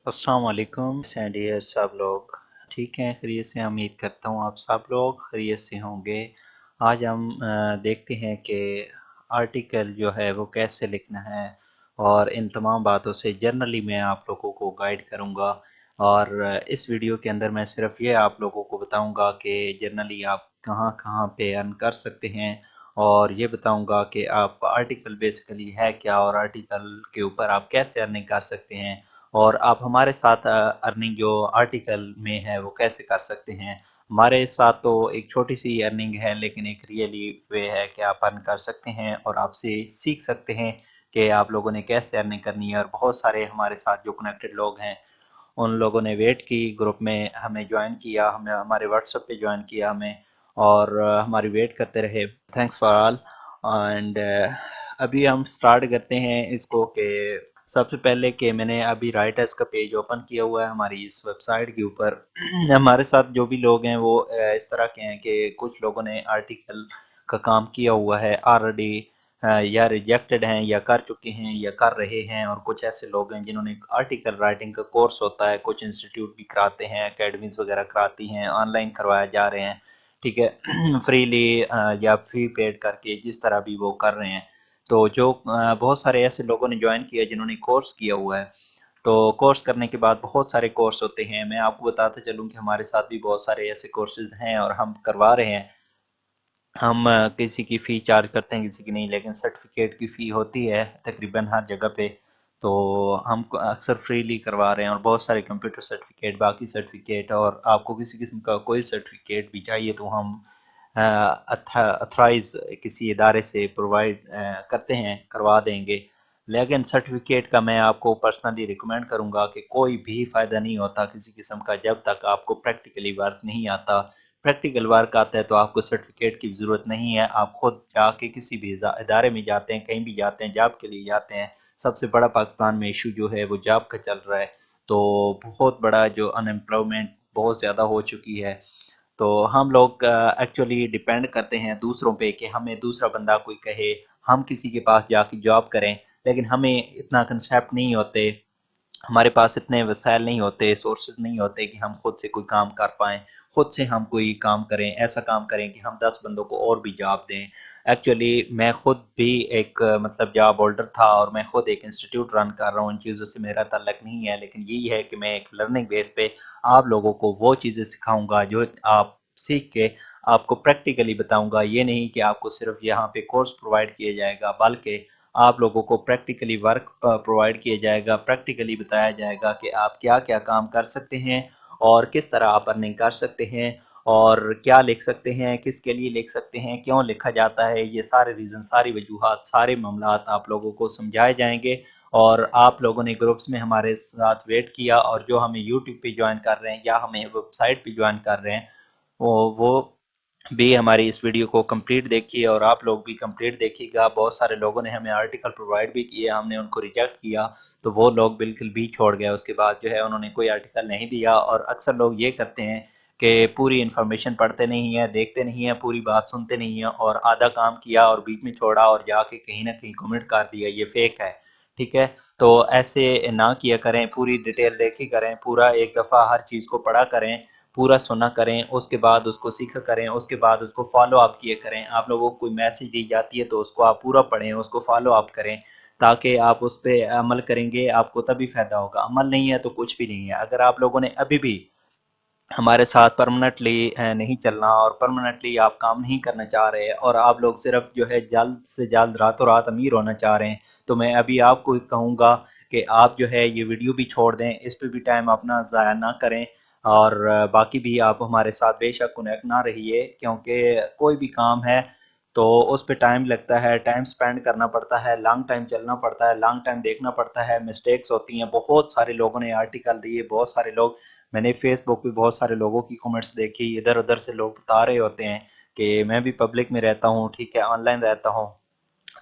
अस्सलाम वालेकुम सैंडियर सब लोग ठीक हैं खैरियत से। उम्मीद करता हूँ आप सब लोग खैरियत से होंगे। आज हम देखते हैं कि आर्टिकल जो है वो कैसे लिखना है और इन तमाम बातों से जनरली मैं आप लोगों को गाइड करूँगा। और इस वीडियो के अंदर मैं सिर्फ ये आप लोगों को बताऊँगा कि जनरली आप कहाँ कहाँ पे अर्न कर सकते हैं, और ये बताऊँगा कि आप आर्टिकल बेसिकली है क्या और आर्टिकल के ऊपर आप कैसे अर्निंग कर सकते हैं, और आप हमारे साथ अर्निंग जो आर्टिकल में है वो कैसे कर सकते हैं। हमारे साथ तो एक छोटी सी अर्निंग है, लेकिन एक रियली वे है कि आप अर्न कर सकते हैं और आपसे सीख सकते हैं कि आप लोगों ने कैसे अर्निंग करनी है। और बहुत सारे हमारे साथ जो कनेक्टेड लोग हैं उन लोगों ने वेट की, ग्रुप में हमें ज्वाइन किया, हमें हमारे व्हाट्सएप पे ज्वाइन किया हमें, और हमारी वेट करते रहे। Thanks for all. एंड अभी हम स्टार्ट करते हैं इसको कि सबसे पहले कि मैंने अभी राइटर्स का पेज ओपन किया हुआ है हमारी इस वेबसाइट के ऊपर। हमारे साथ जो भी लोग हैं वो इस तरह के हैं कि कुछ लोगों ने आर्टिकल का काम किया हुआ है ऑलरेडी, या रिजेक्टेड हैं या कर चुके हैं या कर रहे हैं, और कुछ ऐसे लोग हैं जिन्होंने आर्टिकल राइटिंग का कोर्स होता है, कुछ इंस्टीट्यूट भी कराते हैं, एकेडमीज वगैरह कराती हैं, ऑनलाइन करवाया जा रहे हैं, ठीक है, फ्रीली या फ्री पेड करके, जिस तरह भी वो कर रहे हैं। तो जो बहुत सारे ऐसे लोगों ने ज्वाइन किया जिन्होंने कोर्स किया हुआ है। तो कोर्स करने के बाद बहुत सारे कोर्स होते हैं, मैं आपको बताते चलूँ कि हमारे साथ भी बहुत सारे ऐसे कोर्सेज हैं और हम करवा रहे हैं। हम किसी की फ़ी चार्ज करते हैं, किसी की नहीं, लेकिन सर्टिफिकेट की फ़ी होती है तकरीबन हर जगह पे। तो हम अक्सर फ्रीली करवा रहे हैं, और बहुत सारे कंप्यूटर सर्टिफिकेट, बाकी सर्टिफिकेट, और आपको किसी किस्म का कोई सर्टिफिकेट भी चाहिए तो हम अथराइज किसी इदारे से प्रोवाइड करते हैं, करवा देंगे। लेकिन सर्टिफिकेट का मैं आपको पर्सनली रिकमेंड करूंगा कि कोई भी फ़ायदा नहीं होता किसी किस्म का जब तक आपको प्रैक्टिकली वर्क नहीं आता। प्रैक्टिकल वर्क आता है तो आपको सर्टिफिकेट की ज़रूरत नहीं है, आप खुद जाके किसी भी इदारे में जाते हैं, कहीं भी जाते हैं, जॉब के लिए जाते हैं। सबसे बड़ा पाकिस्तान में इशू जो है वो जॉब का चल रहा है। तो बहुत बड़ा जो अनएम्प्लॉयमेंट बहुत ज़्यादा हो चुकी है। तो हम लोग एक्चुअली डिपेंड करते हैं दूसरों पे कि हमें दूसरा बंदा कोई कहे, हम किसी के पास जाके जॉब करें, लेकिन हमें इतना कंसेप्ट नहीं होते, हमारे पास इतने वसाइल नहीं होते, सोर्सेज नहीं होते कि हम खुद से कोई काम कर पाएँ, खुद से हम कोई काम करें, ऐसा काम करें कि हम 10 बंदों को और भी जॉब दें। एक्चुअली मैं खुद भी एक मतलब जॉब होल्डर था, और मैं खुद एक इंस्टीट्यूट रन कर रहा हूँ, इन चीज़ों से मेरा ताल्लुक नहीं है, लेकिन यही है कि मैं एक लर्निंग बेस पे आप लोगों को वो चीज़ें सिखाऊँगा जो आप सीख के आपको प्रैक्टिकली बताऊँगा। ये नहीं कि आपको सिर्फ़ यहाँ पे कोर्स प्रोवाइड किया जाएगा, बल्कि आप लोगों को प्रैक्टिकली वर्क प्रोवाइड किया जाएगा, प्रैक्टिकली बताया जाएगा कि आप क्या-क्या काम कर सकते हैं और किस तरह आप अर्निंग कर सकते हैं, और क्या लिख सकते हैं, किसके लिए लिख सकते हैं, क्यों लिखा जाता है, ये सारे रीज़न, सारी वजूहात, सारे मामलात आप लोगों को समझाए जाएंगे। और आप लोगों ने ग्रुप्स में हमारे साथ वेट किया, और जो हमें यूट्यूब पे ज्वाइन कर रहे हैं या हमें वेबसाइट पे ज्वाइन कर रहे हैं, वो भी हमारी इस वीडियो को कंप्लीट देखिए, और आप लोग भी कंप्लीट देखिएगा। बहुत सारे लोगों ने हमें आर्टिकल प्रोवाइड भी किए, हमने उनको रिजेक्ट किया, तो वो लोग बिल्कुल भी छोड़ गए, उसके बाद जो है उन्होंने कोई आर्टिकल नहीं दिया। और अक्सर लोग ये करते हैं कि पूरी इन्फॉर्मेशन पढ़ते नहीं हैं, देखते नहीं हैं, पूरी बात सुनते नहीं हैं, और आधा काम किया और बीच में छोड़ा और जाके कहीं ना कहीं कमेंट कर दिया, ये फेक है, ठीक है। तो ऐसे ना किया करें, पूरी डिटेल देखी करें, पूरा एक दफ़ा हर चीज़ को पढ़ा करें, पूरा सुना करें, उसके बाद उसको सीखा करें, उसके बाद उसको फॉलो अप किए करें। आप लोगों को कोई मैसेज दी जाती है तो उसको आप पूरा पढ़ें, उसको फॉलो अप करें, ताकि आप उस पर अमल करेंगे, आपको तभी फ़ायदा होगा। अमल नहीं है तो कुछ भी नहीं है। अगर आप लोगों ने अभी भी हमारे साथ परमानेंटली नहीं चलना, और परमानेंटली आप काम नहीं करना चाह रहे हैं, और आप लोग सिर्फ जो है जल्द से जल्द रातों रात अमीर होना चाह रहे हैं, तो मैं अभी आपको कहूँगा कि आप जो है ये वीडियो भी छोड़ दें, इस पे भी टाइम अपना ज़ाया ना करें। और बाकी भी आप हमारे साथ बेशक कनेक्ट ना रहिए, क्योंकि कोई भी काम है तो उस पे टाइम लगता है, टाइम स्पेंड करना पड़ता है, लॉन्ग टाइम चलना पड़ता है, लॉन्ग टाइम देखना पड़ता है, मिस्टेक्स होती हैं। बहुत सारे लोगों ने आर्टिकल दिए, बहुत सारे लोग, मैंने फेसबुक पे बहुत सारे लोगों की कमेंट्स देखी, इधर उधर से लोग बता रहे होते हैं कि मैं भी पब्लिक में रहता हूँ, ठीक है, ऑनलाइन रहता हूँ,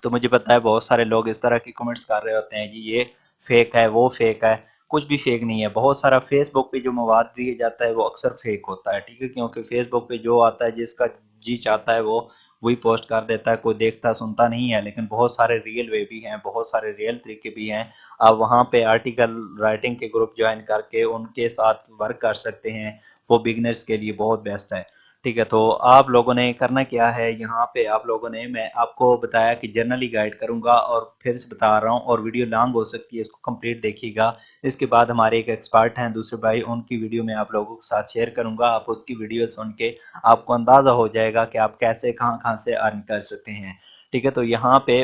तो मुझे पता है बहुत सारे लोग इस तरह की कमेंट्स कर रहे होते हैं जी, ये फेक है, वो फेक है। कुछ भी फेक नहीं है। बहुत सारा फेसबुक पे जो मवाद दिया जाता है वो अक्सर फेक होता है, ठीक है, क्योंकि फेसबुक पे जो आता है, जिसका जी चाहता है वो वही पोस्ट कर देता है, कोई देखता सुनता नहीं है। लेकिन बहुत सारे रियल वे भी हैं, बहुत सारे रियल तरीके भी हैं। आप वहाँ पे आर्टिकल राइटिंग के ग्रुप ज्वाइन करके उनके साथ वर्क कर सकते हैं, वो बिगनर्स के लिए बहुत बेस्ट है। ठीक है, तो आप लोगों ने करना क्या है, यहाँ पे आप लोगों ने, मैं आपको बताया कि जर्नली गाइड करूंगा और फिर से बता रहा हूँ, और वीडियो लॉन्ग हो सकती है, इसको कंप्लीट देखिएगा। इसके बाद हमारे एक एक्सपर्ट हैं दूसरे भाई, उनकी वीडियो मैं आप लोगों के साथ शेयर करूंगा। आप उसकी वीडियो सुन के आपको अंदाजा हो जाएगा कि आप कैसे कहाँ कहाँ से अर्न कर सकते हैं। ठीक है, तो यहाँ पे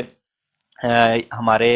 हमारे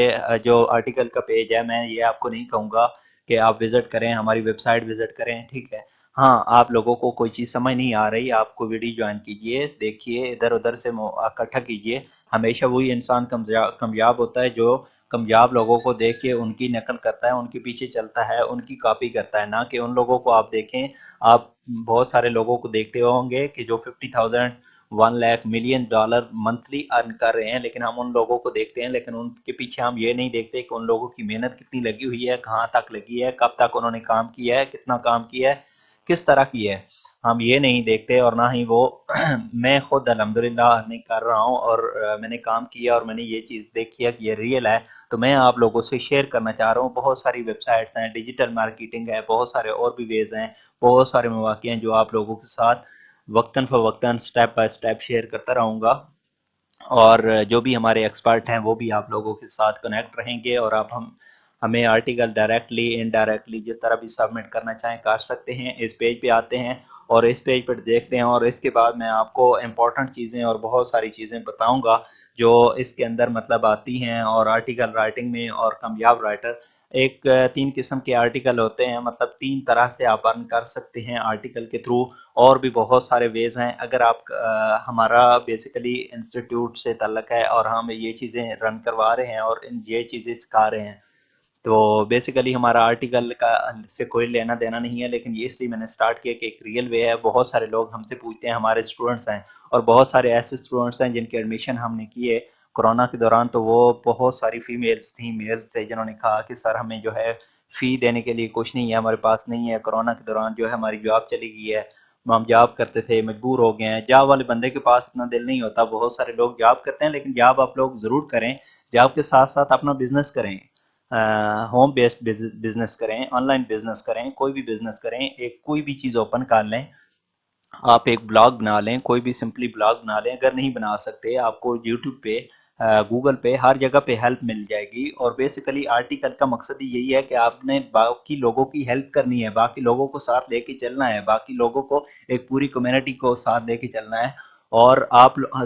जो आर्टिकल का पेज है, मैं ये आपको नहीं कहूँगा कि आप विजिट करें, हमारी वेबसाइट विजिट करें। ठीक है, हाँ, आप लोगों को कोई चीज़ समझ नहीं आ रही, आप कोई वीडियो ज्वाइन कीजिए, देखिए, इधर उधर से इकट्ठा कीजिए। हमेशा वही इंसान कामयाब होता है जो कामयाब लोगों को देख के उनकी नकल करता है, उनके पीछे चलता है, उनकी कॉपी करता है, ना कि उन लोगों को। आप देखें, आप बहुत सारे लोगों को देखते होंगे कि जो 50,000 1 lakh million dollar monthly earn कर रहे हैं, लेकिन हम उन लोगों को देखते हैं, लेकिन उनके पीछे हम ये नहीं देखते कि उन लोगों की मेहनत कितनी लगी हुई है, कहाँ तक लगी है, कब तक उन्होंने काम किया है, कितना काम किया है, किस तरह की है, हम ये नहीं देखते। और ना ही वो मैं खुद अल्हम्दुलिल्लाह अर्निंग कर रहा हूँ, और मैंने काम किया और मैंने ये चीज़ देखी है कि ये रियल है, तो मैं आप लोगों से शेयर करना चाह रहा हूँ। बहुत सारी वेबसाइट्स हैं, डिजिटल मार्केटिंग है, बहुत सारे और भी वेज हैं, बहुत सारे मौके हैं जो आप लोगों के साथ वक्तन फ़वक्तन स्टेप बाय स्टेप शेयर करता रहूँगा। और जो भी हमारे एक्सपर्ट हैं वो भी आप लोगों के साथ कनेक्ट रहेंगे, और आप हमें आर्टिकल डायरेक्टली इनडायरेक्टली जिस तरह भी सबमिट करना चाहें कर सकते हैं। इस पेज पे आते हैं और इस पेज पर देखते हैं, और इसके बाद मैं आपको इम्पोर्टेंट चीज़ें और बहुत सारी चीज़ें बताऊंगा जो इसके अंदर मतलब आती हैं। और आर्टिकल राइटिंग में और कामयाब राइटर, एक 3 किस्म के आर्टिकल होते हैं, मतलब 3 तरह से आप अर्न कर सकते हैं आर्टिकल के थ्रू। और भी बहुत सारे वेज हैं। अगर आप हमारा बेसिकली इंस्टीट्यूट से ताल्लुक है और हम ये चीज़ें रन करवा रहे हैं और ये चीज़ें सिखा रहे हैं, तो बेसिकली हमारा आर्टिकल का से कोई लेना देना नहीं है। लेकिन ये इसलिए मैंने स्टार्ट किया कि एक रियल वे है। बहुत सारे लोग हमसे पूछते हैं, हमारे स्टूडेंट्स हैं, और बहुत सारे ऐसे स्टूडेंट्स हैं जिनके एडमिशन हमने किए कोरोना के दौरान, तो वो बहुत सारी फीमेल्स थी, मेल्स थे, जिन्होंने कहा कि सर हमें जो है फ़ी देने के लिए कुछ नहीं है, हमारे पास नहीं है, कोरोना के दौरान जो है हमारी जॉब चली गई है, हम जॉब करते थे, मजबूर हो गए हैं। जॉब वाले बंदे के पास इतना दिल नहीं होता। बहुत सारे लोग जॉब करते हैं, लेकिन जॉब आप लोग ज़रूर करें, जॉब के साथ साथ अपना बिजनेस करें, होम बेस्ड बिजनेस करें, ऑनलाइन बिजनेस करें, कोई भी बिजनेस करें, एक कोई भी चीज़ ओपन कर लें। आप एक ब्लॉग बना लें, कोई भी सिंपली ब्लॉग बना लें। अगर नहीं बना सकते, आपको यूट्यूब पे, गूगल पे, हर जगह पे हेल्प मिल जाएगी। और बेसिकली आर्टिकल का मकसद ही यही है कि आपने बाकी लोगों की हेल्प करनी है, बाकी लोगों को साथ लेके चलना है, बाकी लोगों को, एक पूरी कम्युनिटी को साथ लेके चलना है। और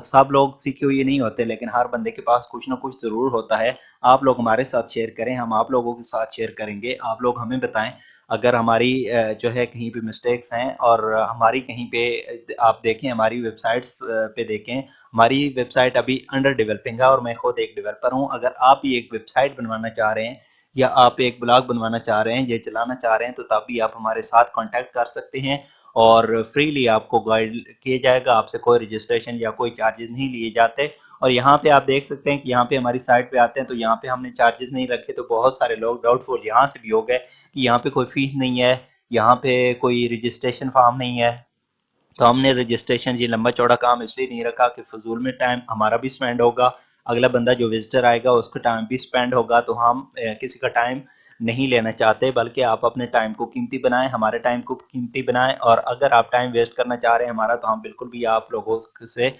सब लोग सीखे हुए नहीं होते, लेकिन हर बंदे के पास कुछ ना कुछ ज़रूर होता है। आप लोग हमारे साथ शेयर करें, हम आप लोगों के साथ शेयर करेंगे। आप लोग हमें बताएं अगर हमारी जो है कहीं पे मिस्टेक्स हैं, और हमारी कहीं पे, आप देखें हमारी वेबसाइट्स पे देखें, हमारी वेबसाइट अभी अंडर डेवलपिंग है, और मैं खुद एक डेवलपर हूं। अगर आप भी एक वेबसाइट बनवाना चाह रहे हैं, या आप एक ब्लॉग बनवाना चाह रहे हैं, ये चलाना चाह रहे हैं, तो तब भी आप हमारे साथ कांटेक्ट कर सकते हैं, और फ्रीली आपको गाइड किया जाएगा। आपसे कोई रजिस्ट्रेशन या कोई चार्जेस नहीं लिए जाते। और यहाँ पे आप देख सकते हैं कि यहाँ पे हमारी साइट पे आते हैं, तो यहाँ पे हमने चार्जेस नहीं रखे। तो बहुत सारे लोग डाउटफुल यहाँ से भी हो गए कि यहाँ पे कोई फीस नहीं है, यहाँ पे कोई रजिस्ट्रेशन फॉर्म नहीं है। तो हमने रजिस्ट्रेशन, ये लंबा चौड़ा काम इसलिए नहीं रखा कि फजूल में टाइम हमारा भी स्पेंड होगा, अगला बंदा जो विजिटर आएगा उसका टाइम भी स्पेंड होगा। तो हम किसी का टाइम नहीं लेना चाहते, बल्कि आप अपने टाइम को कीमती बनाएं, हमारे टाइम को कीमती बनाएं। और अगर आप टाइम वेस्ट करना चाह रहे हैं हमारा, तो हम बिल्कुल भी आप लोगों से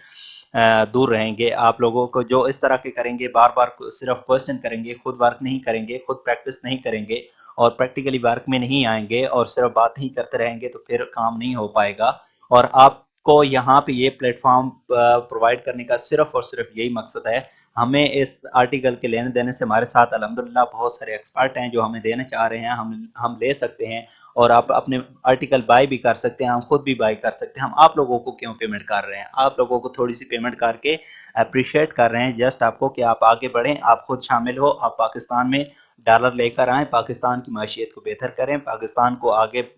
दूर रहेंगे। आप लोगों को जो इस तरह के करेंगे, बार बार सिर्फ क्वेश्चन करेंगे, खुद वर्क नहीं करेंगे, खुद प्रैक्टिस नहीं करेंगे, और प्रैक्टिकली वर्क में नहीं आएंगे, और सिर्फ बात ही करते रहेंगे, तो फिर काम नहीं हो पाएगा। और आपको यहाँ पे ये प्लेटफॉर्म प्रोवाइड करने का सिर्फ और सिर्फ यही मकसद है। हमें इस आर्टिकल के लेने देने से, हमारे साथ अल्हम्दुलिल्लाह बहुत सारे एक्सपर्ट हैं जो हमें देना चाह रहे हैं, हम ले सकते हैं। और आप अपने आर्टिकल बाय भी कर सकते हैं, हम खुद भी बाय कर सकते हैं। हम आप लोगों को क्यों पेमेंट कर रहे हैं, आप लोगों को थोड़ी सी पेमेंट करके अप्रिशिएट कर रहे हैं, जस्ट आपको कि आप आगे बढ़ें, आप खुद शामिल हो, आप पाकिस्तान में डॉलर लेकर आएँ, पाकिस्तान की माशियत को बेहतर करें, पाकिस्तान को आगे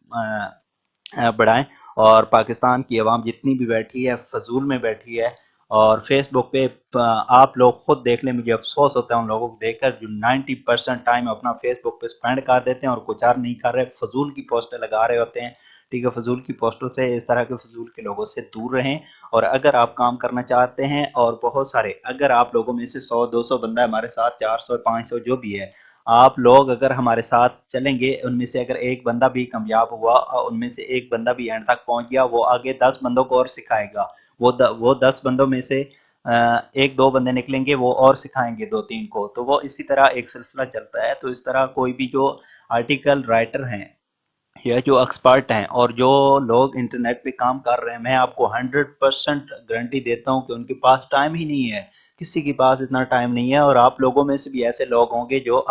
बढ़ाएं। और पाकिस्तान की आवाम जितनी भी बैठी है, फजूल में बैठी है। और फेसबुक पे आप लोग खुद देख लें, मुझे अफसोस होता है उन लोगों को देखकर जो 90% टाइम अपना फेसबुक पे स्पेंड कर देते हैं और कुछ और नहीं कर रहे, फजूल की पोस्टें लगा रहे होते हैं। ٹھیک ہے، فضول کی پوسٹوں سے، اس طرح کے فضول کے لوگوں سے دور رہیں۔ اور اگر آپ کام کرنا چاہتے ہیں اور بہت سارے، اگر آپ لوگوں میں سے 100 200 بندہ ہمارے ساتھ، 400 500 جو بھی ہے، آپ لوگ اگر ہمارے ساتھ چلیں گے، ان میں سے اگر ایک بندہ بھی کامیاب ہوا اور ان میں سے ایک بندہ بھی اینڈ تک پہنچ گیا، وہ آگے 10 بندوں کو اور سکھائے گا۔ وہ 10 بندوں میں سے ایک دو بندے نکلیں گے، وہ اور سکھائیں گے دو تین کو، تو وہ اسی طرح ایک سلسلہ چلتا ہے۔ تو اس طرح کوئی بھی جو آرٹیکل رائٹر ہیں یا جو ایکسپرٹ ہیں اور جو لوگ انٹرنیٹ پہ کام کر رہے ہیں، میں آپ کو 100% گارنٹی دیتا ہوں کہ ان کے پاس ٹائم ہی نہیں ہے، کسی کے پاس اتنا ٹائم نہیں ہے۔ اور آپ لوگوں میں سے بھی ایسے لوگ ہوں گے جو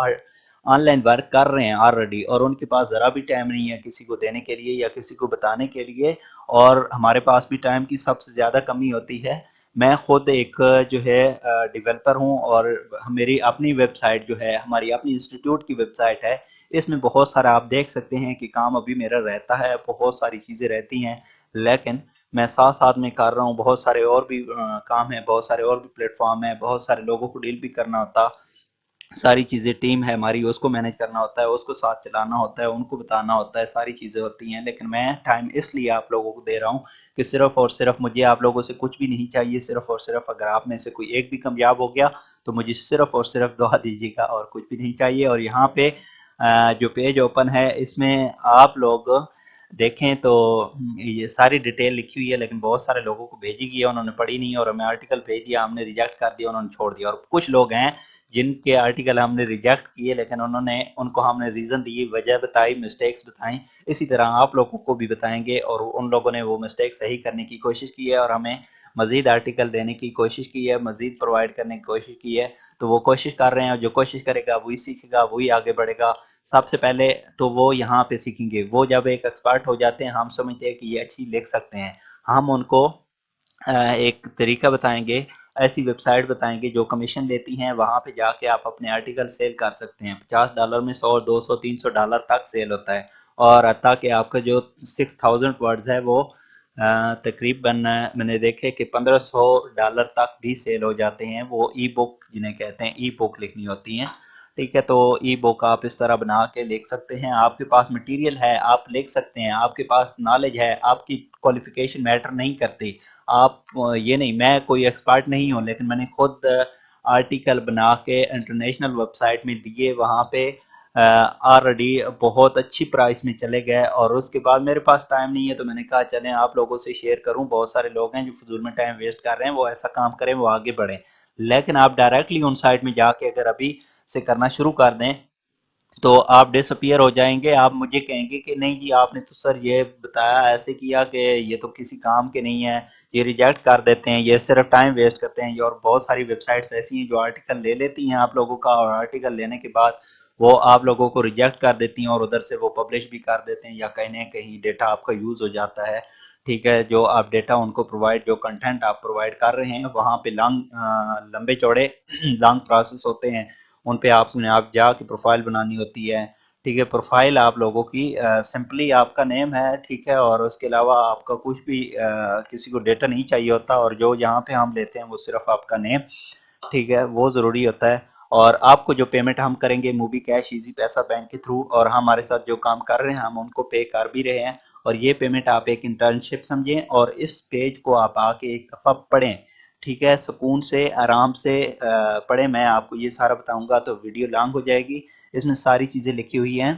آن لائن ورک کر رہے ہیں آلریڈی، اور ان کے پاس ذرا بھی ٹائم نہیں ہے کسی کو دینے کے لیے یا کسی کو بتانے کے لیے، اور ہمارے پاس بھی ٹائم کی سب سے زیادہ کمی ہوتی ہے۔ میں خود ایک جو ہے ڈیولپر ہوں، اور میری اپنی ویب سائٹ جو ہے، ہماری اپنی انسٹیٹیوٹ کی ویب سائٹ ہے، اس میں بہت سارا آپ دیکھ سکتے ہیں کہ کام ابھی میرا رہتا ہے، بہت ساری چیزیں رہتی ہیں، لیکن میں ساتھ ساتھ میں کر رہا ہوں بہت سارے اور بھی کام ہیں، بہت سارے اور بھی پلیٹ فارم ہیں، بہت سارے لوگوں کو ڈیل بھی کرنا ہوتا، ساری چیزیں ٹیم ہے ہماری، اس کو مینج کرنا ہوتا ہے، اس کو ساتھ چلانا ہوتا ہے، ان کو بتانا ہوتا ہے، ساری چیزیں ہوتی ہیں۔ لیکن میں ٹائم اس لیے آپ لوگوں کو دے رہا ہوں کہ صرف اور صرف مجھے آپ لوگوں سے کچھ بھی نہیں چاہیے، صرف اور صرف اگر آپ میں سے کوئی ایک بھی کامیاب ہو گیا تو مجھے صرف اور صرف دعا دیجیے گا، اور کچھ بھی نہیں چاہیے۔ اور یہاں پہ جو پیج اوپن ہے، اس میں آپ لوگ دیکھیں تو یہ ساری ڈیٹیل لکھی ہوئی ہے، لیکن بہت سارے لوگوں کو بھیجی گئی ہے، انہوں نے پڑھی نہیں، اور ہمیں آرٹیکل بھیج دیا، ہم نے ریجیکٹ کر دیا، انہوں نے چھوڑ دیا۔ اور کچھ لوگ ہیں جن کے آرٹیکل ہم نے ریجیکٹ کیے، لیکن ان کو ہم نے ریزن دی، وجہ بتائی، مسٹیکس بتائیں۔ اسی طرح آپ لوگوں کو بھی بتائیں گے، اور ان لوگوں نے وہ مسٹیک صحیح کرنے کی کوشش کی ہے اور ہمیں مزید آرٹیکل دینے کی کوشش کی ہے، مزید پرووائڈ کرنے کی کوشش کی ہے۔ تو وہ کوشش کر رہے ہیں، اور جو کوشش کرے گا وہی سیکھے گا، وہی آگے بڑھے گا۔ سب سے پہلے تو وہ یہاں پہ سیکھیں گے، وہ جب ایک ایکسپرٹ ہو جاتے ہیں، ہم سمجھتے ہیں کہ یہ اچھی لکھ سکتے ہیں، ہم ان کو ایک طریقہ بتائیں گے، ایسی ویب سائٹ بتائیں گے جو کمیشن لیتی ہیں، وہاں پہ جا کے آپ اپنے آرٹیکل سیل کر سکتے ہیں۔ $50 میں 100 200 300 تک سیل ہوتا ہے، اور حتیٰ کہ آپ کا جو 6000 ورڈز ہے وہ تقریباً میں نے دیکھے کہ $1500 تک بھی سیل ہو جاتے ہیں، وہ ای بک جنہیں کہتے ہیں، ای بک لکھنی ہوتی ہیں، ٹھیک ہے۔ تو ای بک آپ اس طرح بنا کے لکھ سکتے ہیں، آپ کے پاس مٹیریل ہے، آپ لکھ سکتے ہیں، آپ کے پاس نالج ہے، آپ کی کوالیفیکیشن میٹر نہیں کرتی۔ آپ یہ نہیں، میں کوئی ایکسپرٹ نہیں ہوں، لیکن میں نے خود آرٹیکل بنا کے انٹرنیشنل ویب سائٹ میں دیے، وہاں پہ آلریڈی بہت اچھی پرائس میں چلے گئے، اور اس کے بعد میرے پاس ٹائم نہیں ہے تو میں نے کہا چلیں آپ لوگوں سے شیئر کروں، بہت سارے لوگ ہیں جو فضول میں ٹائم ویسٹ کر رہے ہیں، وہ ایسا کام کریں، وہ آگے بڑھیں۔ لیکن آپ ڈائریکٹلی ان سائٹ میں جا کے اگر ابھی سے کرنا شروع کر دیں تو آپ ڈس اپیئر ہو جائیں گے، آپ مجھے کہیں گے کہ نہیں جی آپ نے تو سر یہ بتایا، ایسے کیا کہ یہ تو کسی کام کے نہیں ہے، یہ ریجیکٹ کر دیتے ہیں، یہ صرف ٹائم ویسٹ کرتے ہیں۔ اور بہت ساری ویب سائٹس ایسی ہیں جو آرٹیکل لے لیتی ہیں آپ لوگوں کا، اور آرٹیکل لینے کے بعد وہ آپ لوگوں کو ریجیکٹ کر دیتی ہیں، اور ادھر سے وہ پبلش بھی کر دیتے ہیں، یا کہیں نہ کہیں ڈیٹا آپ کا یوز ہو جاتا ہے، ٹھیک ہے۔ جو آپ ڈیٹا ان کو پرووائڈ، جو کنٹینٹ آپ پرووائڈ کر رہے ہیں، وہاں پہ لمبے چوڑے لانگ پروسیس ہوتے ہیں، ان پہ آپ نے جا کے پروفائل بنانی ہوتی ہے، ٹھیک ہے۔ پروفائل آپ لوگوں کی سمپلی آپ کا نیم ہے، ٹھیک ہے، اور اس کے علاوہ آپ کا کچھ بھی کسی کو ڈیٹا نہیں چاہیے ہوتا، اور جو یہاں پہ ہم لیتے ہیں وہ صرف آپ کا نیم، ٹھیک ہے، وہ ضروری ہوتا ہے۔ اور آپ کو جو پیمنٹ ہم کریں گے موبی کیش، ایزی پیسہ بینک کے تھرو، اور ہمارے ساتھ جو کام کر رہے ہیں ہم ان کو پے کر بھی رہے ہیں، اور یہ پیمنٹ آپ ایک انٹرنشپ سمجھیں، اور اس پیج کو آپ آ کے ایک دفعہ پڑھیں، ٹھیک ہے، سکون سے آرام سے پڑھیں۔ میں آپ کو یہ سارا بتاؤں گا تو ویڈیو لانگ ہو جائے گی، اس میں ساری چیزیں لکھی ہوئی ہیں،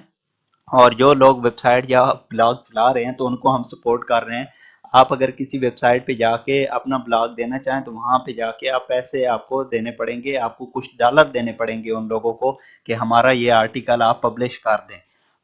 اور جو لوگ ویب سائٹ یا بلاگ چلا رہے ہیں تو ان کو ہم سپورٹ کر رہے ہیں۔ آپ اگر کسی ویب سائٹ پہ جا کے اپنا بلاگ دینا چاہیں تو وہاں پہ جا کے آپ پیسے آپ کو دینے پڑیں گے، آپ کو کچھ ڈالر دینے پڑیں گے ان لوگوں کو کہ ہمارا یہ آرٹیکل آپ پبلش کر دیں،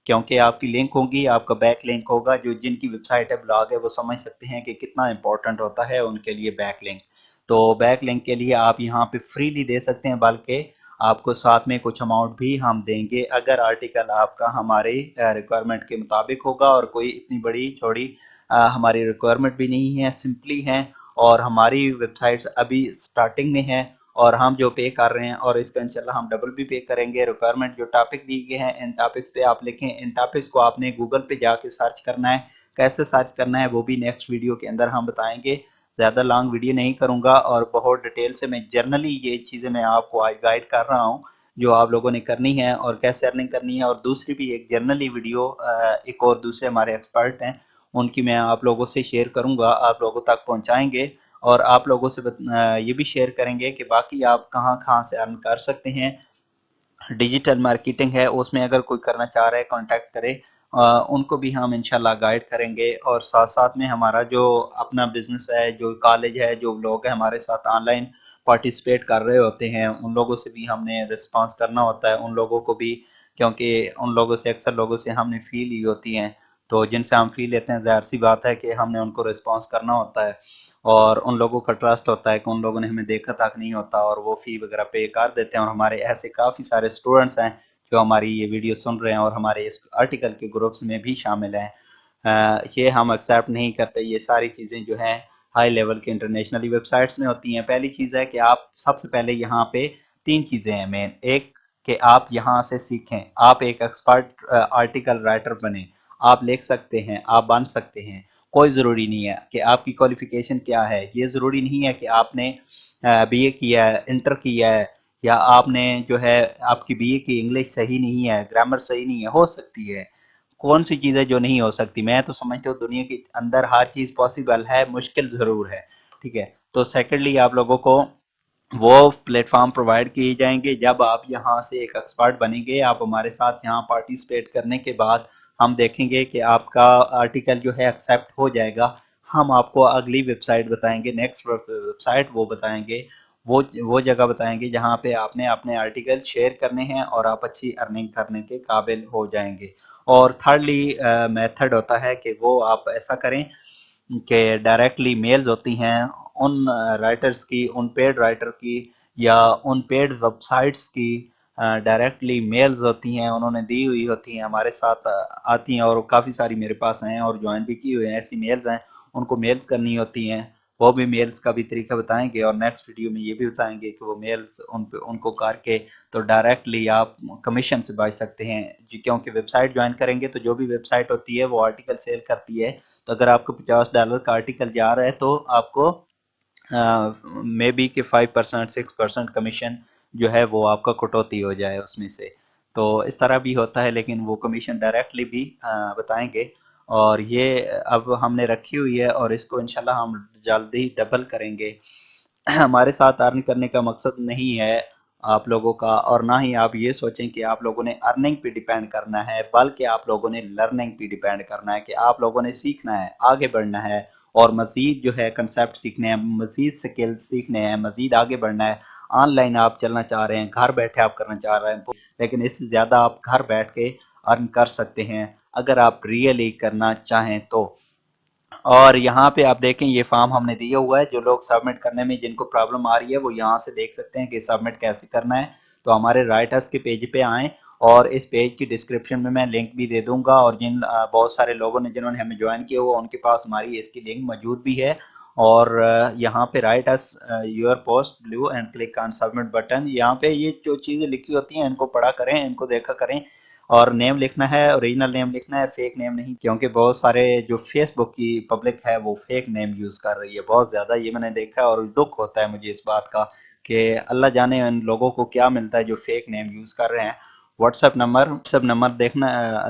کیونکہ آپ کی لنک ہوگی، آپ کا بیک لنک ہوگا، جو جن کی ویب سائٹ ہے، بلاگ ہے، وہ سمجھ سکتے ہیں کہ کتنا امپورٹنٹ ہوتا ہے ان کے لیے بیک لنک۔ تو بیک لنک کے لیے آپ یہاں پہ فریلی دے سکتے ہیں، بلکہ آپ کو ساتھ میں کچھ اماؤنٹ بھی ہم دیں گے اگر آرٹیکل آپ کا ہماری ریکوائرمنٹ کے مطابق ہوگا، اور کوئی اتنی بڑی چھوڑی ہماری ریکوائرمنٹ بھی نہیں ہے، سمپلی ہیں، اور ہماری ویب سائٹس ابھی سٹارٹنگ میں ہے، اور ہم جو پے کر رہے ہیں، اور اس کا انشاءاللہ ہم ڈبل بھی پے کریں گے۔ ریکوائرمنٹ جو ٹاپک دی گئے ہیں، ان ٹاپکس پہ آپ لکھیں، ان ٹاپکس کو آپ نے گوگل پہ جا کے سرچ کرنا ہے، کیسے سرچ کرنا ہے وہ بھی نیکسٹ ویڈیو کے اندر ہم بتائیں گے، زیادہ لانگ ویڈیو نہیں کروں گا، اور بہت ڈیٹیل سے میں جرنلی یہ چیزیں میں آپ کو آج گائیڈ کر رہا ہوں جو آپ لوگوں نے کرنی ہے اور کیسے ارننگ کرنی ہے۔ اور دوسری بھی ایک جرنلی ویڈیو ایک اور دوسرے ہمارے ایکسپرٹ ہیں ان की मैं आप लोगों से शेयर करूंगा, आप लोगों तक पहुंचाएंगे और आप लोगों से ये भी शेयर करेंगे कि बाकी आप कहाँ कहाँ से अर्न कर सकते हैं। डिजिटल मार्केटिंग है उसमें अगर कोई करना चाह रहा है कांटेक्ट करे, उनको भी हम इंशाल्लाह गाइड करेंगे। और साथ साथ में हमारा जो अपना बिजनेस है, जो कॉलेज है, जो लोग हैं हमारे साथ ऑनलाइन पार्टिसिपेट कर रहे होते हैं, उन लोगों से भी हमने रिस्पांस करना होता है, उन लोगों को भी, क्योंकि उन लोगों से अक्सर लोगों से हमने फी ली होती हैं, तो जिनसे हम फी लेते हैं ज़ाहिर सी बात है कि हमने उनको रिस्पांस करना होता है और उन लोगों का ट्रस्ट होता है कि उन लोगों ने हमें देखा तक नहीं होता और वो फ़ी वगैरह पे कर देते हैं। और हमारे ऐसे काफ़ी सारे स्टूडेंट्स हैं जो हमारी ये वीडियो सुन रहे हैं और हमारे इस आर्टिकल के ग्रुप्स में भी शामिल हैं। ये हम एक्सेप्ट नहीं करते, ये सारी चीज़ें जो हैं हाई लेवल के इंटरनेशनली वेबसाइट्स में होती हैं। पहली चीज़ है कि आप सबसे पहले यहाँ पे 3 चीज़ें हैं मेन। एक कि आप यहाँ से सीखें, आप एक एक्सपर्ट आर्टिकल राइटर बने, आप लिख सकते हैं, आप बन सकते हैं। कोई ज़रूरी नहीं है कि आपकी क्वालिफिकेशन क्या है, ये ज़रूरी नहीं है कि आपने बीए किया है, इंटर किया है, या आपने जो है आपकी बीए की इंग्लिश सही नहीं है, ग्रामर सही नहीं है, हो सकती है। कौन सी चीज़ है जो नहीं हो सकती? मैं तो समझता हूँ दुनिया के अंदर हर चीज़ पॉसिबल है, मुश्किल ज़रूर है। ठीक है, तो सेकेंडली आप लोगों को वो प्लेटफॉर्म प्रोवाइड किए जाएंगे जब आप यहाँ से एक एक्सपर्ट बनेंगे। आप हमारे साथ यहाँ पार्टिसिपेट करने के बाद हम देखेंगे कि आपका आर्टिकल जो है एक्सेप्ट हो जाएगा, हम आपको अगली वेबसाइट बताएंगे, नेक्स्ट वेबसाइट वो बताएंगे, वो जगह बताएंगे जहाँ पे आपने अपने आर्टिकल शेयर करने हैं और आप अच्छी अर्निंग करने के काबिल हो जाएंगे। और थर्डली मेथड होता है कि वो आप ऐसा करें कि डायरेक्टली मेल्स होती हैं उन राइटर्स की, उन पेड राइटर की या उन पेड वेबसाइट्स की, डायरेक्टली मेल्स होती हैं, उन्होंने दी हुई होती हैं, हमारे साथ आती हैं और काफ़ी सारी मेरे पास हैं और ज्वाइन भी की हुई हैं, ऐसी मेल्स हैं, उनको मेल्स करनी होती हैं। वो भी मेल्स का भी तरीका बताएंगे और नेक्स्ट वीडियो में ये भी बताएंगे कि वो मेल्स उनको करके तो डायरेक्टली आप कमीशन से बच सकते हैं जी। क्योंकि वेबसाइट ज्वाइन करेंगे तो जो भी वेबसाइट होती है वो आर्टिकल सेल करती है, तो अगर आपको $50 का आर्टिकल जा रहा है तो आपको मे बी कि 5% 6% कमीशन जो है वो आपका कटौती हो जाए उसमें से। तो इस तरह भी होता है, लेकिन वो कमीशन डायरेक्टली भी बताएंगे। और ये अब हमने रखी हुई है और इसको इंशाल्लाह हम जल्दी डबल करेंगे। हमारे साथ अर्न करने का मकसद नहीं है आप लोगों का, और ना ही आप ये सोचें कि आप लोगों ने अर्निंग पे डिपेंड करना है, बल्कि आप लोगों ने लर्निंग पे डिपेंड करना है कि आप लोगों ने सीखना है, आगे बढ़ना है और मजीद जो है कंसेप्ट सीखने हैं, मजीद स्किल्स सीखने हैं, मजीद आगे बढ़ना है। ऑनलाइन आप चलना चाह रहे हैं, घर बैठे आप करना चाह रहे हैं, लेकिन इससे ज़्यादा आप घर बैठ के अर्न कर सकते हैं अगर आप रियली करना चाहें तो। और यहाँ पे आप देखें ये फॉर्म हमने दिया हुआ है, जो लोग सबमिट करने में जिनको प्रॉब्लम आ रही है वो यहाँ से देख सकते हैं कि सबमिट कैसे करना है। तो हमारे राइटर्स के पेज पे आएँ और इस पेज की डिस्क्रिप्शन में मैं लिंक भी दे दूंगा, और जिन बहुत सारे लोगों ने जिन्होंने हमें ज्वाइन किया हुआ उनके पास हमारी इसकी लिंक मौजूद भी है। और यहाँ पे right us your post blue and click on submit button, यहाँ पे ये जो चीज़ें लिखी होती हैं इनको पढ़ा करें, इनको देखा करें। और नेम लिखना है, ओरिजिनल नेम लिखना है, फेक नेम नहीं, क्योंकि बहुत सारे जो फेसबुक की पब्लिक है वो फेक नेम यूज कर रही है बहुत ज्यादा, ये मैंने देखा है और दुख होता है मुझे इस बात का कि अल्लाह जाने उन लोगों को क्या मिलता है जो फेक नेम यूज कर रहे हैं। व्हाट्सएप नंबर देखना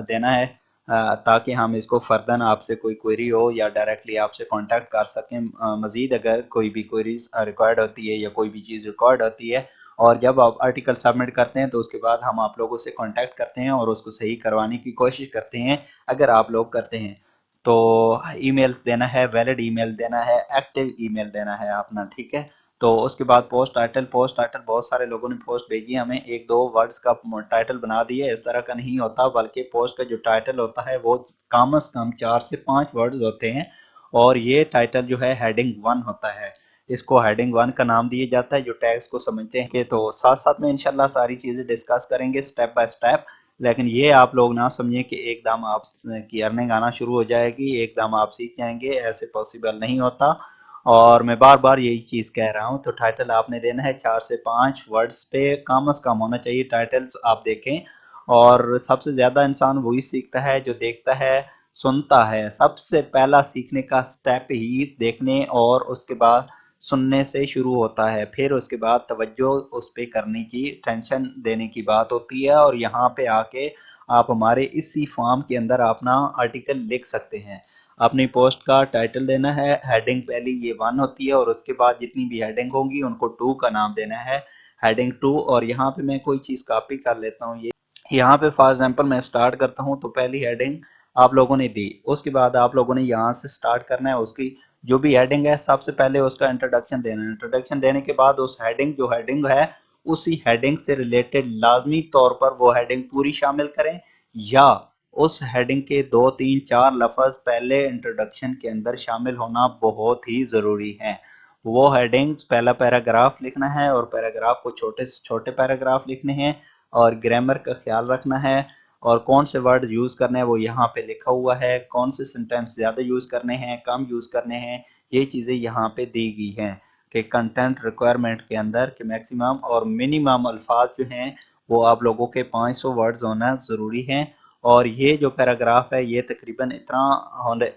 देना है ताकि हम इसको फर्दर आपसे कोई क्वेरी हो या डायरेक्टली आपसे कांटेक्ट कर सकें। मजीद अगर कोई भी क्वेरीज रिक्वायर्ड होती है या कोई भी चीज़ रिक्वायर्ड होती है, और जब आप आर्टिकल सबमिट करते हैं तो उसके बाद हम आप लोगों से कांटेक्ट करते हैं और उसको सही करवाने की कोशिश करते हैं अगर आप लोग करते हैं तो। ईमेल्स देना है, वैलिड ईमेल देना है, एक्टिव ईमेल देना है अपना, ठीक है। तो उसके बाद पोस्ट टाइटल बहुत सारे लोगों ने पोस्ट भेजी है हमें, एक दो वर्ड्स का टाइटल बना दिए, इस तरह का नहीं होता, बल्कि पोस्ट का जो टाइटल होता है वो कम से कम 4 से 5 वर्ड्स होते हैं। और ये टाइटल जो है हेडिंग 1 होता है, इसको हेडिंग 1 का नाम दिया जाता है जो टैग्स को समझते हैं कि। तो साथ साथ में इंशाल्लाह सारी चीज़ें डिस्कस करेंगे स्टेप बाय स्टेप। लेकिन ये आप लोग ना समझें कि एकदम आप की अर्निंग आना शुरू हो जाएगी, एकदम आप सीख जाएंगे, ऐसे पॉसिबल नहीं होता। और मैं बार बार यही चीज़ कह रहा हूँ, तो टाइटल आपने देना है 4 से 5 वर्ड्स पे कम से कम होना चाहिए टाइटल्स, आप देखें। और सबसे ज़्यादा इंसान वही सीखता है जो देखता है, सुनता है। सबसे पहला सीखने का स्टेप ही देखने और उसके बाद सुनने से शुरू होता है, फिर उसके बाद तवज्जो उस पे करने की, टेंशन देने की बात होती है। और यहाँ पे आके आप हमारे इसी फॉर्म के अंदर अपना आर्टिकल लिख सकते हैं। अपनी पोस्ट का टाइटल देना है, हेडिंग पहली ये 1 होती है और उसके बाद जितनी भी हेडिंग होंगी उनको 2 का नाम देना है, हेडिंग 2। और यहाँ पे मैं कोई चीज़ कॉपी कर लेता हूँ, ये यहाँ पे फॉर एग्जांपल मैं स्टार्ट करता हूँ तो पहली हेडिंग आप लोगों ने दी, उसके बाद आप लोगों ने यहाँ से स्टार्ट करना है, उसकी जो भी हेडिंग है सबसे पहले उसका इंट्रोडक्शन देना है। इंट्रोडक्शन देने के बाद उस हेडिंग जो हेडिंग है उसी हेडिंग से रिलेटेड लाजमी तौर पर वो हेडिंग पूरी शामिल करें, या उस हेडिंग के 2 3 4 लफ्ज पहले इंट्रोडक्शन के अंदर शामिल होना बहुत ही जरूरी है। वो हेडिंग्स पहला पैराग्राफ लिखना है और पैराग्राफ को छोटे से छोटे पैराग्राफ लिखने हैं और ग्रामर का ख्याल रखना है और कौन से वर्ड यूज करने हैं वो यहाँ पे लिखा हुआ है, कौन से सेंटेंस ज्यादा यूज करने हैं कम यूज करने हैं, ये चीजें यहाँ पे दी गई हैं कि कंटेंट रिक्वायरमेंट के अंदर कि मैक्सिमम और मिनिमम अल्फाज जो हैं वो आप लोगों के 500 वर्ड्स होना जरूरी है। और ये जो पैराग्राफ है ये तकरीबन इतना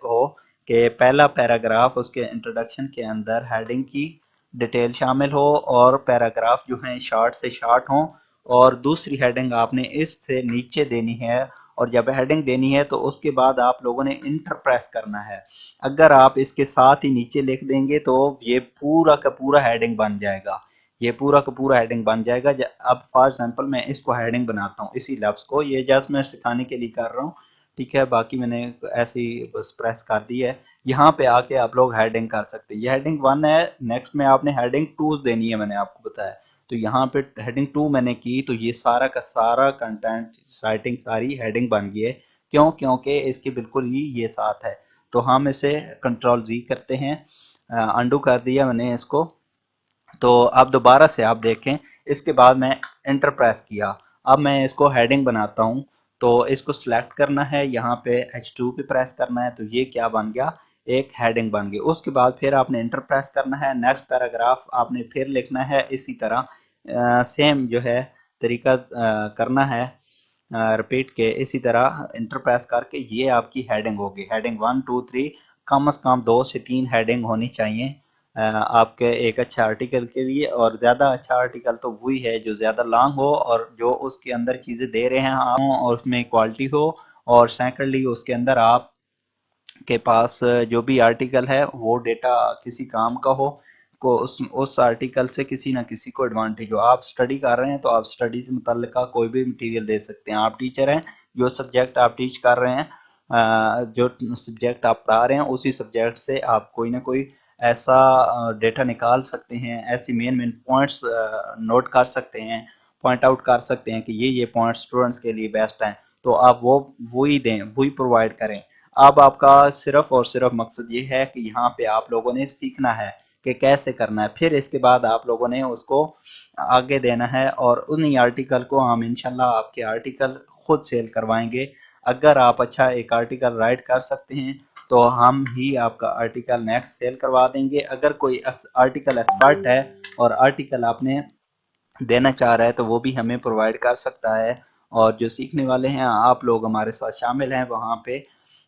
हो कि पहला पैराग्राफ उसके इंट्रोडक्शन के अंदर हेडिंग की डिटेल शामिल हो और पैराग्राफ जो है शार्ट से शार्ट हो, और दूसरी हेडिंग आपने इससे नीचे देनी है। और जब हेडिंग देनी है तो उसके बाद आप लोगों ने इंटर प्रेस करना है। अगर आप इसके साथ ही नीचे लिख देंगे तो ये पूरा का पूरा हेडिंग बन जाएगा, ये पूरा का पूरा हेडिंग बन जाएगा। अब फॉर एग्जांपल मैं इसको हेडिंग बनाता हूँ इसी लफ्ज को, ये जस्ट मैं सिखाने के लिए कर रहा हूँ, ठीक है, बाकी मैंने ऐसे ही बस प्रेस कर दी है। यहाँ पे आके आप लोग हेडिंग कर सकते हैं, ये हेडिंग 1 है। नेक्स्ट में आपने हेडिंग 2 देनी है, मैंने आपको बताया। तो यहाँ पे हेडिंग 2 मैंने की तो ये सारा का सारा कंटेंट राइटिंग सारी हेडिंग बन गई है। क्यों? क्योंकि इसके बिल्कुल ही ये साथ है। तो हम इसे कंट्रोल जी करते हैं, अंडू कर दिया मैंने इसको। तो अब दोबारा से आप देखें, इसके बाद मैं एंटर प्रेस किया, अब मैं इसको हेडिंग बनाता हूँ। तो इसको सिलेक्ट करना है, यहाँ पे H2 पे प्रेस करना है, तो ये क्या बन गया, एक हेडिंग बन गई। उसके बाद फिर आपने एंटर प्रेस करना है, नेक्स्ट पैराग्राफ आपने फिर लिखना है इसी तरह, सेम जो है तरीका करना है, रिपीट के इसी तरह इंटर प्रेस करके ये आपकी हेडिंग होगी। हेडिंग 1 2 3 कम से कम 2 से 3 हेडिंग होनी चाहिए आपके एक अच्छा आर्टिकल के लिए। और ज़्यादा अच्छा आर्टिकल तो वही है जो ज़्यादा लॉन्ग हो और जो उसके अंदर चीज़ें दे रहे हैं आप और उसमें क्वालिटी हो। और सेकेंडली उसके अंदर आप के पास जो भी आर्टिकल है वो डेटा किसी काम का हो, को उस आर्टिकल से किसी ना किसी को एडवांटेज हो। आप स्टडी कर रहे हैं तो आप स्टडी से मुतल्लिका कोई भी मटेरियल दे सकते हैं। आप टीचर हैं, जो सब्जेक्ट आप टीच कर रहे हैं, जो सब्जेक्ट आप पढ़ा रहे हैं उसी सब्जेक्ट से आप कोई ना कोई ऐसा डेटा निकाल सकते हैं, ऐसी मेन मेन पॉइंट्स नोट कर सकते हैं, पॉइंट आउट कर सकते हैं कि ये पॉइंट स्टूडेंट्स के लिए बेस्ट हैं। तो आप वो वही दें, वही प्रोवाइड करें। अब आपका सिर्फ और सिर्फ मकसद ये है कि यहाँ पे आप लोगों ने सीखना है कि कैसे करना है, फिर इसके बाद आप लोगों ने उसको आगे देना है और उन्हीं आर्टिकल को हम इंशाल्लाह आपके आर्टिकल खुद सेल करवाएंगे। अगर आप अच्छा एक आर्टिकल राइट कर सकते हैं तो हम ही आपका आर्टिकल नेक्स्ट सेल करवा देंगे। अगर कोई आर्टिकल एक्सपर्ट है और आर्टिकल आपने देना चाह रहा है तो वो भी हमें प्रोवाइड कर सकता है। और जो सीखने वाले हैं आप लोग हमारे साथ शामिल हैं, वहाँ पे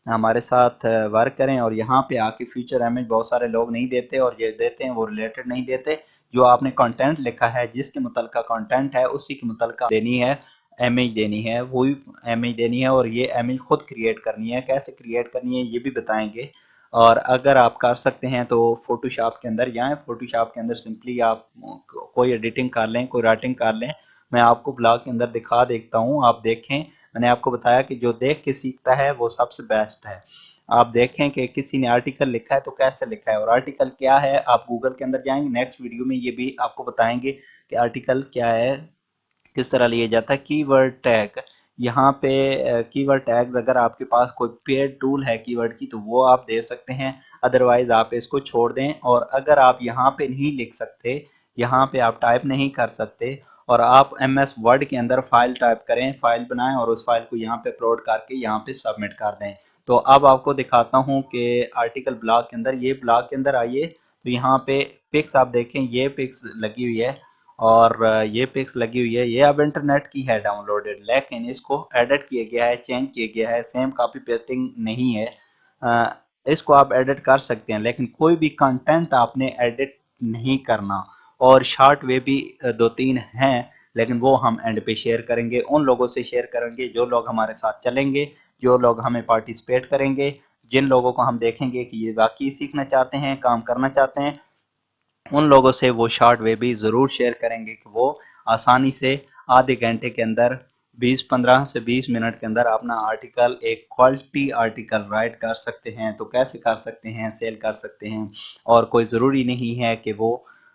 हमारे साथ वर्क करें। और यहाँ पे आके फ्यूचर एमएच बहुत सारे लोग नहीं देते और ये देते हैं वो रिलेटेड नहीं देते। जो आपने कंटेंट लिखा है जिसके मुतलका कंटेंट है उसी के मुतलका देनी है, एमएच देनी है, वही एमएच देनी है। और ये एमएच खुद क्रिएट करनी है, कैसे क्रिएट करनी है ये भी बताएंगे। और अगर आप कर सकते हैं तो फोटोशॉप के अंदर जाएं, फोटोशॉप के अंदर सिंपली आप कोई एडिटिंग कर लें, कोई राइटिंग कर लें। मैं आपको ब्लॉग के अंदर दिखा देता हूँ, आप देखें। मैंने आपको बताया कि जो देख के सीखता है वो सबसे बेस्ट है। आप देखें कि किसी ने आर्टिकल लिखा है तो कैसे लिखा है और आर्टिकल क्या है। आप गूगल के अंदर जाएंगे, नेक्स्ट वीडियो में ये भी आपको बताएंगे कि आर्टिकल क्या है, किस तरह लिया जाता है। कीवर्ड टैग, यहाँ पे कीवर्ड टैग अगर आपके पास कोई पेड टूल है कीवर्ड की तो वो आप दे सकते हैं, अदरवाइज आप इसको छोड़ दें। और अगर आप यहाँ पे नहीं लिख सकते, यहाँ पे आप टाइप नहीं कर सकते और आप MS वर्ड के अंदर फाइल टाइप करें, फाइल बनाएं और उस फाइल को यहाँ पे अपलोड करके यहाँ पे सबमिट कर दें। तो अब आपको दिखाता हूँ कि आर्टिकल ब्लॉग के अंदर, ये ब्लॉग के अंदर आइए तो यहाँ पे पिक्स आप देखें, ये पिक्स लगी हुई है और ये पिक्स लगी हुई है, ये अब इंटरनेट की है डाउनलोडेड, लेकिन इसको एडिट किया गया है, चेंज किया गया है, सेम कॉपी पेस्टिंग नहीं है। इसको आप एडिट कर सकते हैं लेकिन कोई भी कंटेंट आपने एडिट नहीं करना। और शॉर्ट वे भी 2 3 हैं लेकिन वो हम एंड पे शेयर करेंगे, उन लोगों से शेयर करेंगे जो लोग हमारे साथ चलेंगे, जो लोग हमें पार्टिसिपेट करेंगे, जिन लोगों को हम देखेंगे कि ये वाकई सीखना चाहते हैं, काम करना चाहते हैं, उन लोगों से वो शॉर्ट वे भी ज़रूर शेयर करेंगे कि वो आसानी से आधे घंटे के अंदर 15 से 20 मिनट के अंदर अपना आर्टिकल, एक क्वालिटी आर्टिकल राइट कर सकते हैं। तो कैसे कर सकते हैं, सेल कर सकते हैं। और कोई ज़रूरी नहीं है कि वो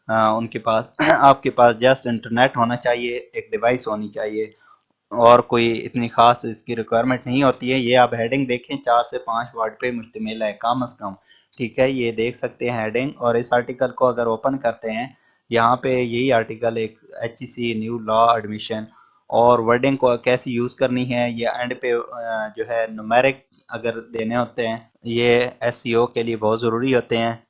उनके पास आपके पास जस्ट इंटरनेट होना चाहिए, एक डिवाइस होनी चाहिए, और कोई इतनी खास इसकी रिक्वायरमेंट नहीं होती है। ये आप हेडिंग देखें, 4 से 5 वर्ड पे मुश्तमिल है कम अज़ कम। ठीक है, ये देख सकते हैं हेडिंग। और इस आर्टिकल को अगर ओपन करते हैं, यहाँ पे यही आर्टिकल एक HEC न्यू लॉ एडमिशन, और वर्डिंग को कैसे यूज़ करनी है, ये एंड पे जो है न्यूमेरिक अगर देने होते हैं, ये SEO के लिए बहुत ज़रूरी होते हैं।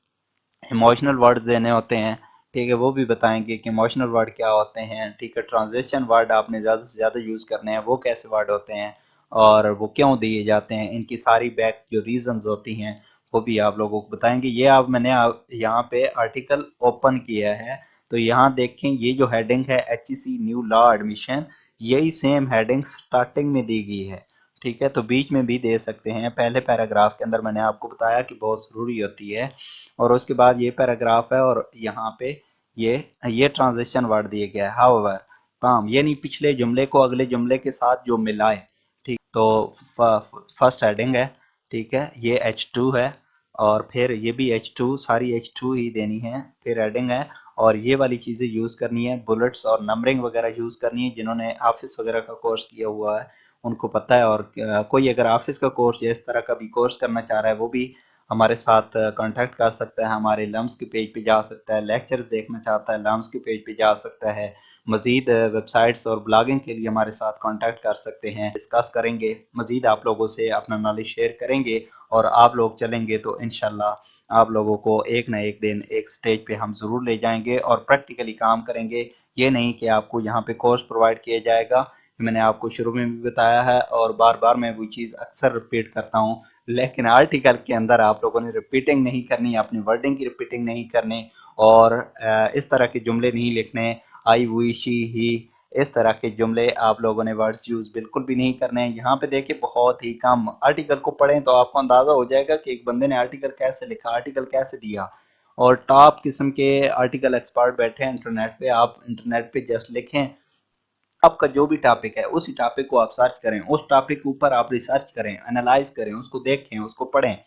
इमोशनल वर्ड देने होते हैं, ठीक है, वो भी बताएंगे कि इमोशनल वर्ड क्या होते हैं। ठीक है, ट्रांजेक्शन वर्ड आपने ज़्यादा से ज़्यादा यूज़ करने हैं, वो कैसे वर्ड होते हैं और वो क्यों दिए जाते हैं, इनकी सारी बैक जो रीजंस होती हैं वो भी आप लोगों को बताएंगे। ये आप मैंने यहाँ पे आर्टिकल ओपन किया है, तो यहाँ देखें ये जो हेडिंग है HEC न्यू लॉ एडमिशन, यही सेम हेडिंग स्टार्टिंग में दी गई है। ठीक है, तो बीच में भी दे सकते हैं। पहले पैराग्राफ के अंदर मैंने आपको बताया कि बहुत ज़रूरी होती है, और उसके बाद ये पैराग्राफ है, और यहाँ पे ये ट्रांजिशन वर्ड दिए गया है हाउएवर, ताम, यानी पिछले जुमले को अगले जुमले के साथ जो मिलाए। ठीक, तो फर्स्ट हेडिंग है, ठीक है, ये H2 है, और फिर ये भी H2, सारी H2 ही देनी है, फिर हेडिंग है, और ये वाली चीज़ें यूज़ करनी है, बुलेट्स और नंबरिंग वगैरह यूज़ करनी है। जिन्होंने ऑफिस वगैरह का कोर्स किया हुआ है उनको पता है, और कोई अगर ऑफिस का कोर्स या इस तरह का भी कोर्स करना चाह रहा है वो भी हमारे साथ कांटेक्ट कर सकता है, हमारे लम्स के पेज पे जा सकता है। लेक्चर देखना चाहता है, लम्स के पेज पे जा सकता है। मजीद वेबसाइट्स और ब्लॉगिंग के लिए हमारे साथ कांटेक्ट कर सकते हैं। डिस्कस करेंगे, मजीद आप लोगों से अपना नॉलेज शेयर करेंगे, और आप लोग चलेंगे तो इंशाल्लाह आप लोगों को एक ना एक दिन एक स्टेज पे हम ज़रूर ले जाएंगे और प्रैक्टिकली काम करेंगे। ये नहीं कि आपको यहाँ पे कोर्स प्रोवाइड किया जाएगा। मैंने आपको शुरू में भी बताया है, और बार बार मैं वही चीज़ अक्सर रिपीट करता हूँ, लेकिन आर्टिकल के अंदर आप लोगों ने रिपीटिंग नहीं करनी, अपनी वर्डिंग की रिपीटिंग नहीं करनी, और इस तरह के जुमले नहीं लिखने, आई, हुई, शी, ही, इस तरह के जुमले आप लोगों ने वर्ड्स यूज बिल्कुल भी नहीं करने हैं। यहाँ पे देखिए बहुत ही कम, आर्टिकल को पढ़ें तो आपको अंदाजा हो जाएगा कि एक बंदे ने आर्टिकल कैसे लिखा, आर्टिकल कैसे दिया। और टॉप किस्म के आर्टिकल एक्सपर्ट बैठे हैं इंटरनेट पे, आप इंटरनेट पे जस्ट लिखें आपका जो भी टॉपिक है, उसी टॉपिक को आप सर्च करें, उस टॉपिक के ऊपर आप रिसर्च करें, एनालाइज करें, उसको देखें, उसको पढ़ें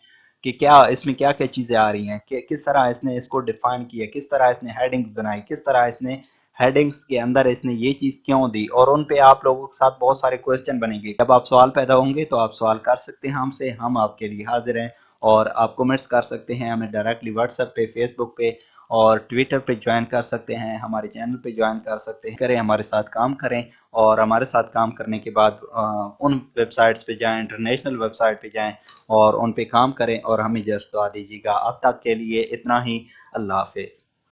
कि क्या इसमें क्या क्या चीज़ें आ रही हैं, कि किस तरह इसने इसको डिफाइन किया, किस तरह इसने हेडिंग बनाई, किस तरह इसने हेडिंग्स के अंदर इसने ये चीज़ क्यों दी, और उन पे आप लोगों के साथ बहुत सारे क्वेश्चन बनेंगे। जब आप सवाल पैदा होंगे तो आप सवाल कर सकते हैं हमसे, हम आपके लिए हाजिर हैं। और आप कमेंट्स कर सकते हैं हमें डायरेक्टली व्हाट्सएप पे, फेसबुक पे और ट्विटर पे ज्वाइन कर सकते हैं, हमारे चैनल पे ज्वाइन कर सकते हैं। करें, हमारे साथ काम करें, और हमारे साथ काम करने के बाद उन वेबसाइट्स पे जाएं, इंटरनेशनल वेबसाइट पे जाएं, और उन पे काम करें, और हमें जस्ट दुआ दीजिएगा। अब तक के लिए इतना ही। अल्लाह हाफिज़।